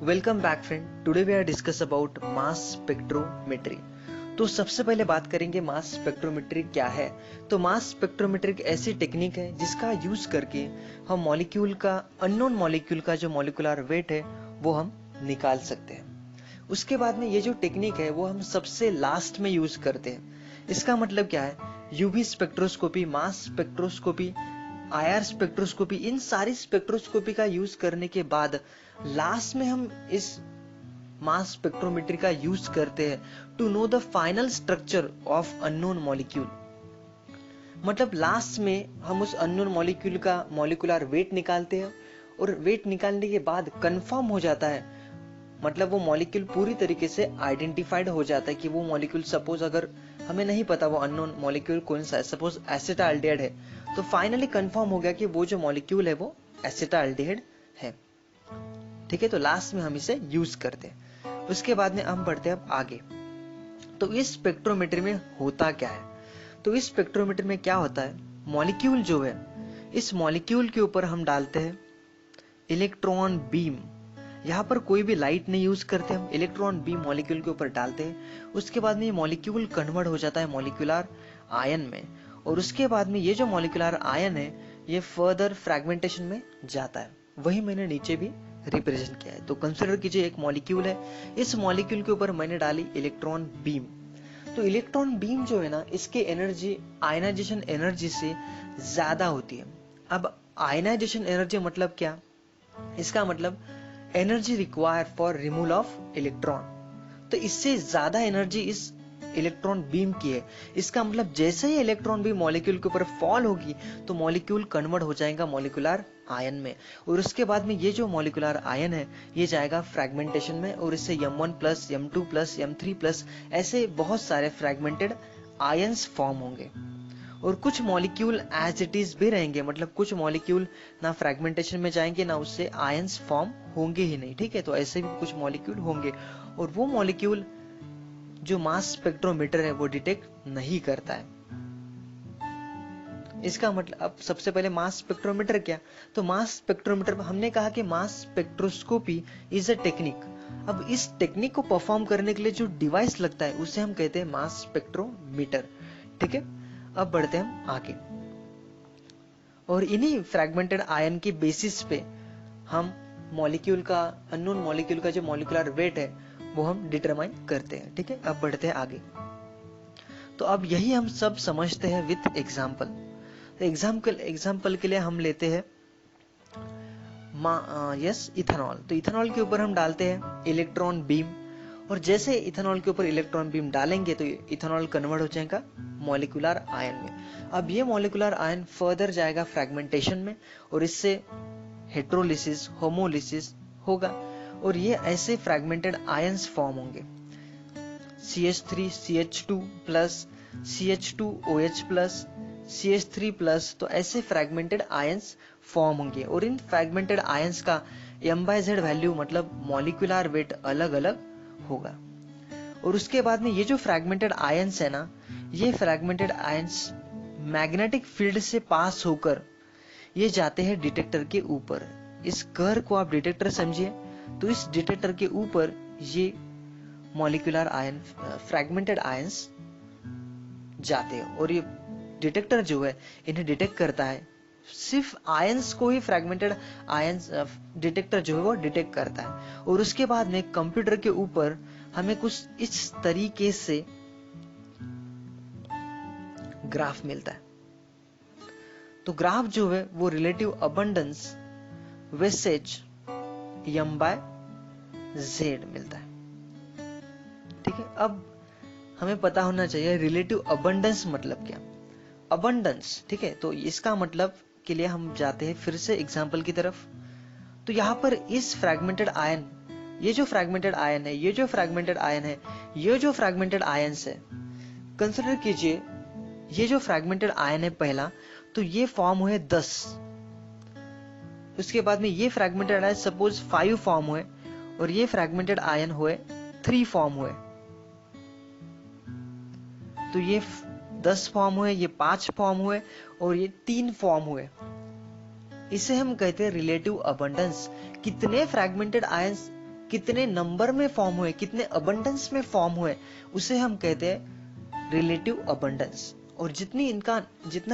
Welcome back friend. Today we are discuss about mass spectrometry. तो सबसे पहले बात करेंगे मास स्पेक्ट्रोमेट्री क्या है। तो मास स्पेक्ट्रोमेट्री एक ऐसी टेक्निक है जिसका यूज करके हम मॉलिक्यूल का, अननोन मॉलिक्यूल का जो मॉलिक्यूलर वेट है वो हम निकाल सकते हैं। उसके बाद में ये जो टेक्निक है वो हम सबसे लास्ट में यूज करते हैं। इसका मतलब क्या है, UV spectroscopy, mass spectroscopy, IR spectroscopy, इन सारी स्पेक्ट्रोस्कोपी का यूज करने के बाद लास्ट में हम इस मास स्पेक्ट्रोमेट्री का यूज करते हैं to know the final structure of unknown molecule. मतलब लास्ट में हम उस अननोन मॉलिक्यूल का मॉलिक्यूलर वेट निकालते हैं और वेट निकालने के बाद कंफर्म हो जाता है, मतलब वो मॉलिक्यूल पूरी तरीके से आइडेंटिफाइड हो जाता है कि वो मॉलिक्यूल, सपोज अगर हमें नहीं पता वो अननोन मॉलिक्यूल कौन सा है, सपोज एसिटाल्डिहाइड है, तो फाइनली कंफर्म हो गया कि वो जो मॉलिक्यूल है वो एसिटाल्डिहाइड है। ठीक है, तो लास्ट में हम इसे यूज करते हैं। उसके बाद में हम बढ़ते हैं अब आगे। तो इस स्पेक्ट्रोमेट्री में होता क्या है, तो इस स्पेक्ट्रोमेट्री में क्या होता है, मॉलिक्यूल जो है, इस मॉलिक्यूल के ऊपर हम डालते हैं इलेक्ट्रॉन बीम। यहाँ पर कोई भी लाइट नहीं यूज करते, हम इलेक्ट्रॉन बीम मॉलिक्यूल के ऊपर डालते हैं। उसके बाद में ये मॉलिक्यूल कन्वर्ट हो जाता है मॉलिक्यूलर आयन में, और उसके बाद में ये जो मॉलिक्यूलर आयन है ये फर्दर फ्रैगमेंटेशन में जाता है। वही मैंने नीचे भी रिप्रेजेंट किया है। तो कंसिडर कीजिए एक मॉलिक्यूल है, इस मॉलिक्यूल के ऊपर मैंने डाली इलेक्ट्रॉन बीम। तो इलेक्ट्रॉन बीम जो है ना, इसके एनर्जी आयनाइजेशन एनर्जी से ज्यादा होती है। अब आयनाइजेशन एनर्जी मतलब क्या, इसका मतलब energy require for removal of electron. तो इससे ज्यादा एनर्जी इस इलेक्ट्रॉन बीम की है। इसका मतलब जैसे ही इलेक्ट्रॉन बीम मॉलिक्यूल के ऊपर फॉल होगी तो मॉलिक्यूल कन्वर्ट हो जाएगा मॉलिक्यूलर आयन में, और उसके बाद में ये जो मॉलिक्यूलर आयन है ये जाएगा फ्रैगमेंटेशन में, और इससे M1 plus M2 plus M3 plus ऐसे बहुत सारे फ्रैगमेंटेड आयंस फॉर्म होंगे। और कुछ मॉलिक्यूल एज इट इज भी रहेंगे, मतलब कुछ मॉलिक्यूल ना फ्रैगमेंटेशन में जाएंगे ना उससे आयंस फॉर्म होंगे ही नहीं। ठीक है, तो ऐसे भी कुछ मॉलिक्यूल होंगे, और वो मॉलिक्यूल जो मास स्पेक्ट्रोमीटर है वो डिटेक्ट नहीं करता है। इसका मतलब, अब सबसे पहले मास स्पेक्ट्रोमीटर क्या, तो मास स्पेक्ट्रोमीटर हमने कहा कि mass spectroscopy is a technique. अब इस टेक्निक को परफॉर्म करने के लिए जो डिवाइस लगता है उसे हम कहते हैं मास स्पेक्ट्रोमीटर। ठीक है, अब बढ़ते हैं हम आगे, और इन्हीं फ्रैगमेंटेड आयन की बेसिस पे हम मॉलिक्यूल का, अननोन मॉलिक्यूल का जो मॉलिक्यूलर वेट है वो हम डिटरमाइन करते हैं। ठीक है, अब बढ़ते हैं आगे। तो अब यही हम सब समझते हैं विथ एग्जाम्पल। तो एग्जाम्पल के लिए हम लेते हैं इथेनॉल। तो इथेनॉल के ऊपर हम डालते हैं इलेक्ट्रॉन बीम, और जैसे इथेनॉल के ऊपर इलेक्ट्रॉन बीम डालेंगे तो इथेनॉल कन्वर्ट हो जाएगा मॉलिक्यूलर आयन में। अब ये मॉलिक्यूलर आयन फर्दर जाएगा फ्रैगमेंटेशन में, और इससे हेट्रोलिसिस, होमोलिसिस होगा, और ये ऐसे फ्रैगमेंटेड आयंस फॉर्म होंगे, CH3 CH2 plus, CH2OH plus, CH3 plus. तो ऐसे फ्रैगमेंटेड आयंस फॉर्म होंगे, और इन फ्रैगमेंटेड आयंस का M/Z वैल्यू, मतलब मॉलिक्यूलर वेट अलग अलग होगा। और उसके बाद में ये जो फ्रैगमेंटेड आयंस है ना, ये फ्रैगमेंटेड आयंस मैग्नेटिक फील्ड से पास होकर ये जाते हैं डिटेक्टर के ऊपर। इस कर्व को आप डिटेक्टर समझिए, तो इस डिटेक्टर के ऊपर ये मॉलिक्यूलर आयन, फ्रैगमेंटेड आयंस जाते हैं, और ये डिटेक्टर जो है इन्हें डिटेक्ट करता है, सिर्फ आयंस को ही फ्रैगमेंटेड आयंस डिटेक्टर जो है वो डिटेक्ट करता है। और उसके बाद में कंप्यूटर के ऊपर हमें कुछ इस तरीके से ग्राफ मिलता है। तो ग्राफ जो है वो रिलेटिव अबंडेंस वेसेज M/Z मिलता है। ठीक है, अब हमें पता होना चाहिए रिलेटिव अबंडेंस मतलब क्या, अबंडेंस। ठीक है, तो इसका मतलब के लिए हम जाते हैं फिर से एग्जांपल की तरफ। तो यहाँ पर इस फ्रैगमेंटेड आयन, ये जो फ्रैगमेंटेड आयन है, ये जो फ्रैगमेंटेड आयन है, ये जो फ्रैगमेंटेड आयंस है, कंसिडर कीजिए ये जो फ्रैगमेंटेड आयन है पहला, तो ये फॉर्म हुए 10। उसके बाद में ये फ्रैगमेंटेड आयन सपोज 5 फॉर्म हुए, और ये फ्रैगमेंटेड आयन हुए 3 फॉर्म हुए। तो ये 10 फॉर्म हुए, ये 5 फॉर्म हुए, और ये 3 फॉर्म हुए। इसे हम कहते हैं रिलेटिव अबंडेंस। कितने फ्रैगमेंटेड आयंस कितने नंबर में फॉर्म हुए, कितने अबंडेंस में फॉर्म हुए, उसे हम कहते हैं रिलेटिव अबंडेंस। और जितना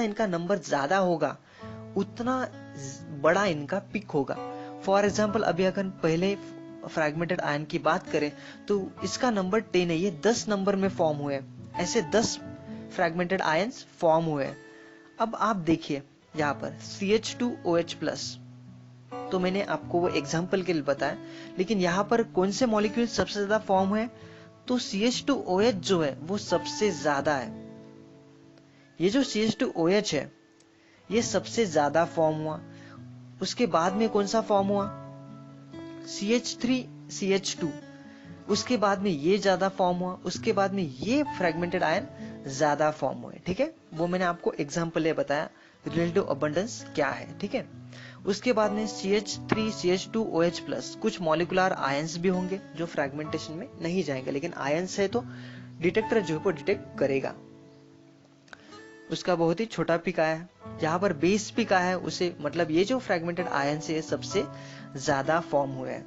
इनका नंबर ज्यादा होगा उतना बड़ा इनका पिक होगा। फॉर एग्जाम्पल अभी अगर पहले फ्रैगमेंटेड आयन की बात करें तो इसका नंबर 10 है, ये 10 नंबर में फॉर्म हुए, ऐसे 10 फ्रैगमेंटेड आयंस फॉर्म हुए। अब आप देखिए यहाँ पर CH2OH+, तो मैंने आपको वो एग्जाम्पल के लिए बताया, लेकिन यहाँ पर कौन से मॉलिक्यूल सबसे ज्यादा फॉर्म हुए, तो CH2OH जो है वो सबसे ज्यादा है। ये जो CH2OH है ये सबसे ज्यादा फॉर्म हुआ। उसके बाद में कौन सा फॉर्म हुआ, CH3CH2, उसके बाद में ये ज्यादा फॉर्म हुआ, उसके बाद में ये फ्रेगमेंटेड आयन ज्यादा फॉर्म हुए। ठीक है, वो मैंने आपको एग्जाम्पल बताया रिलेटिव अबंडेंस क्या है। ठीक है, उसके बाद में CH3CH2OH+, कुछ मॉलिक्यूलर आयंस भी होंगे जो फ्रेगमेंटेशन में नहीं जाएंगे, लेकिन आयंस है तो डिटेक्टर जो है डिटेक्ट करेगा। उसका बहुत ही छोटा पिक आया है, जहां पर बेस पिक आया है उसे, मतलब ये जो फ्रेगमेंटेड आयन से सबसे ज्यादा फॉर्म हुए हैं,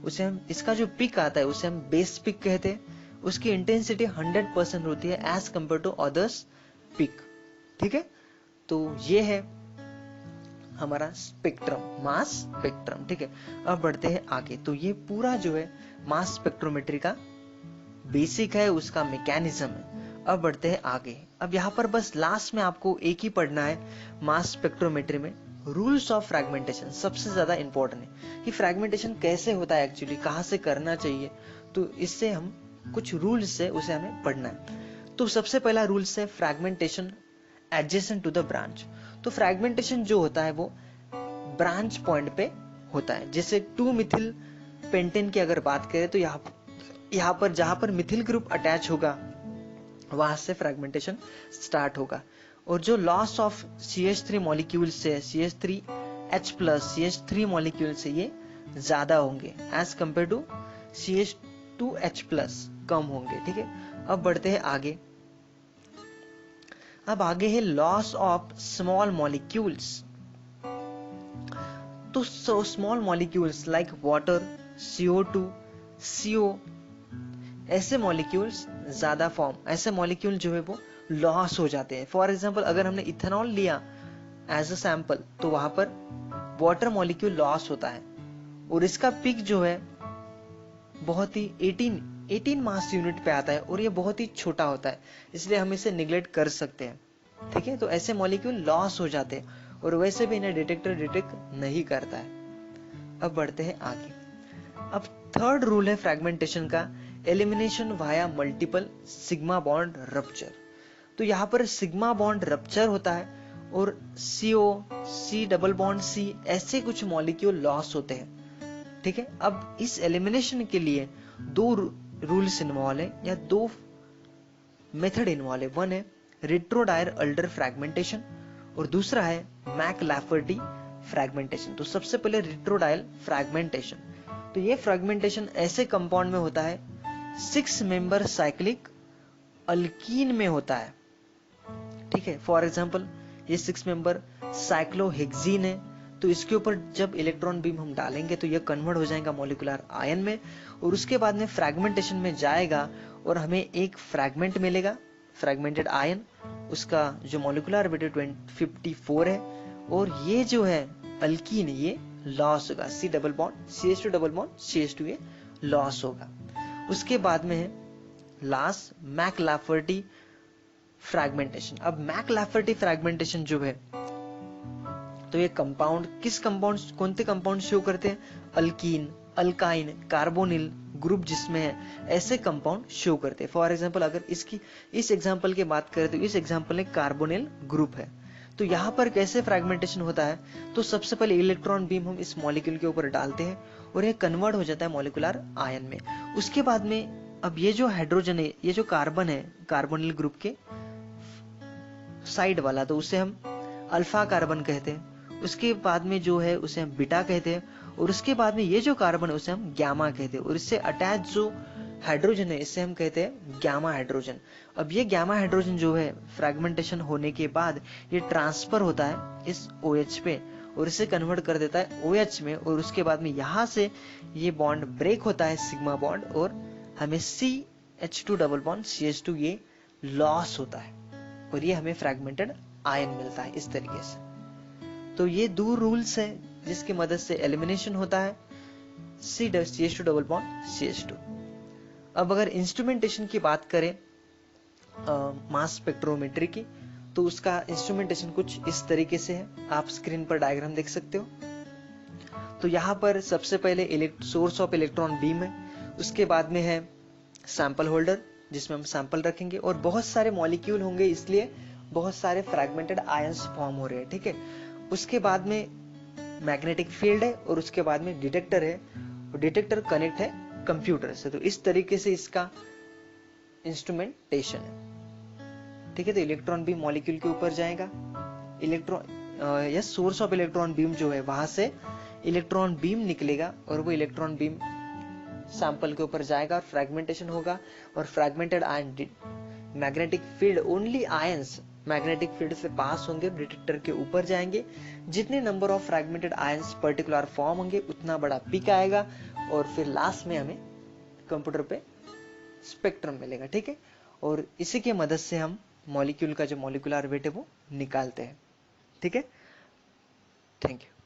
उसे हम, इसका जो पिक आता है उसे हम बेस पिक कहते हैं। उसकी इंटेंसिटी 100% होती है as compare to others peak. ठीक है, तो ये है हमारा स्पेक्ट्रम, मास स्पेक्ट्रम। ठीक है, अब बढ़ते हैं आगे। तो ये पूरा जो है मास स्पेक्ट्रोमेट्री का बेसिक है, उसका मैकेनिज्म है। अब बढ़ते हैं आगे। अब यहाँ पर बस लास्ट में आपको एक ही पढ़ना है मास स्पेक्ट्रोमेट्री में, रूल्स ऑफ फ्रैगमेंटेशन सबसे ज्यादा इंपॉर्टेंट है कि फ्रैगमेंटेशन कैसे होता है, एक्चुअली कहाँ से करना चाहिए। तो इससे हम कुछ रूल्स है उसे हमें पढ़ना है। तो सबसे पहला रूल्स है fragmentation adjacent to the branch. तो फ्रैगमेंटेशन जो होता है वो ब्रांच पॉइंट पे होता है। जैसे 2 मिथिल पेंटेन की अगर बात करें तो यहाँ पर जहां पर मिथिल ग्रुप अटैच होगा वहां से फ्रैगमेंटेशन स्टार्ट होगा। और जो लॉस ऑफ CH3 मॉलिक्यूल से, CH3H+, CH3 मॉलिक्यूल से ये ज्यादा होंगे एज कंपेयर टू CH2H+, कम होंगे। ठीक है, अब बढ़ते हैं आगे। अब आगे है लॉस ऑफ स्मॉल मॉलिक्यूल्स। तो small molecules like water, CO2, CO, ऐसे मॉलिक्यूल्स ज्यादा फॉर्म, ऐसे मॉलिक्यूल जो है वो लॉस हो जाते हैं। फॉर एग्जांपल अगर हमने इथेनॉल लिया एज अ सैंपल तो वहां पर वाटर मॉलिक्यूल लॉस होता है और इसका पिक जो है बहुत ही 18 मास यूनिट पे आता है और ये बहुत ही छोटा होता है, इसलिए हम इसे निग्लेक्ट कर सकते हैं। ठीक है, तो ऐसे मॉलिक्यूल लॉस हो जाते हैं और वैसे भी इन्हें डिटेक्टर डिटेक्ट नहीं करता है। अब बढ़ते हैं आगे। अब थर्ड रूल है फ्रैगमेंटेशन का, elimination via multiple sigma bond rupture. तो यहाँ पर सिग्मा बॉन्ड रप्चर होता है और CO, C double bond C, ऐसे कुछ मॉलिक्यूल लॉस होते हैं। ठीक है, अब इस एलिमिनेशन के लिए 2 रूल्स इन्वॉल्व है या 2 मेथड इन्वॉल्व है। वन है रेट्रोडायर अल्डर फ्रैगमेंटेशन और दूसरा है मैक-लैफर्टी फ्रैगमेंटेशन। तो सबसे पहले रेट्रोडायल फ्रैगमेंटेशन। तो ये फ्रैगमेंटेशन ऐसे कंपाउंड में होता है 6 मेंबर साइक्लिक अल्कीन में होता है। ठीक है, फॉर एग्जांपल ये 6 मेंबर साइक्लोहेक्सीन है, तो इसके ऊपर जब इलेक्ट्रॉन बीम हम डालेंगे तो ये कन्वर्ट हो जाएगा मॉलिक्यूलर आयन में और उसके बाद में फ्रैगमेंटेशन में जाएगा और हमें एक फ्रैगमेंट मिलेगा, फ्रैगमेंटेड आयन। उसका जो मॉलिक्यूलर ऑर्बिटल 54 है और ये जो है अल्कीन ये लॉस होगा, C double bond CH2 double bond CH2 ये लॉस होगा। उसके बाद में है लास्ट मैक-लैफर्टी फ्रैगमेंटेशन। अब मैक-लैफर्टी फ्रैगमेंटेशन जो है तो ये कंपाउंड कौनते कंपाउंड शो करते हैं, अल्कीन, अल्काइन, कार्बोनिल ग्रुप जिसमें है ऐसे कंपाउंड शो करते हैं। फॉर एग्जांपल अगर इस एग्जांपल की बात करें तो इस एग्जांपल में कार्बोनिल ग्रुप है। तो यहाँ पर कैसे फ्रैगमेंटेशन होता है, तो सबसे पहले इलेक्ट्रॉन बीम हम इस मॉलिक्यूल के ऊपर डालते हैं और ये कन्वर्ट हो जाता है मॉलिक्यूलर आयन में। उसके बाद में अब ये जो हाइड्रोजन है, ये जो कार्बन है कार्बोनिल ग्रुप के साइड वाला, तो उसे हम अल्फा कार्बन कहते हैं। उसके बाद में जो है उसे हम बीटा कहते हैं और उसके बाद में ये जो कार्बन है उसे हम गैमा कहते हैं और इससे अटैच जो हाइड्रोजन है इसे हम कहते हैं गैमा हाइड्रोजन। अब ये गैमा हाइड्रोजन जो है फ्रैगमेंटेशन होने के बाद ये ट्रांसफर होता है इस OH पे और इसे कन्वर्ट कर देता है OH में, और उसके बाद में यहाँ से ये बॉन्ड ब्रेक होता है सिग्मा बॉन्ड, और हमें CH2 डबल बॉन्ड CH2 ये लॉस होता है, और ये हमें फ्रैगमेंटेड आयन मिलता है इस तरीके से। तो ये दो रूल्स है जिसकी मदद से एलिमिनेशन होता है CH2 डबल बॉन्ड CH2। अब अगर इंस्ट्रूमेंटेशन की बात करें मास स्पेक्ट्रोमेट्री की, तो उसका इंस्ट्रूमेंटेशन कुछ इस तरीके से है, आप स्क्रीन पर डायग्राम देख सकते हो। तो यहाँ पर सबसे पहले सोर्स ऑफ इलेक्ट्रॉन बीम है, उसके बाद में है सैंपल होल्डर जिसमें हम सैंपल रखेंगे, और बहुत सारे मॉलिक्यूल होंगे इसलिए बहुत सारे फ्रैगमेंटेड आयंस फॉर्म हो रहे हैं, ठीक है। उसके बाद में मैग्नेटिक फील्ड है, और उसके बाद में डिटेक्टर है, और डिटेक्टर कनेक्ट है कंप्यूटर से। तो इस तरीके से इसका इंस्ट्रूमेंटेशन है, ठीक है। तो इलेक्ट्रॉन बीम मॉलिक्यूल के ऊपर जाएगा, सोर्स ऑफ इलेक्ट्रॉन बीम जो है वहां से इलेक्ट्रॉन बीम निकलेगा, और वो इलेक्ट्रॉन बीम सैंपल के ऊपर जाएगा और फ्रैगमेंटेशन होगा, और fragmented ion magnetic field only ions magnetic field से पास होंगे, डिटेक्टर के ऊपर जाएंगे। जितने number of fragmented ions particular form होंगे उतना बड़ा पिक आएगा, और फिर लास्ट में हमें कंप्यूटर पे स्पेक्ट्रम मिलेगा, ठीक है। और इसी की मदद से हम मॉलिक्यूल का जो मॉलिक्यूलर वेट है वो निकालते हैं, ठीक है। Thank you.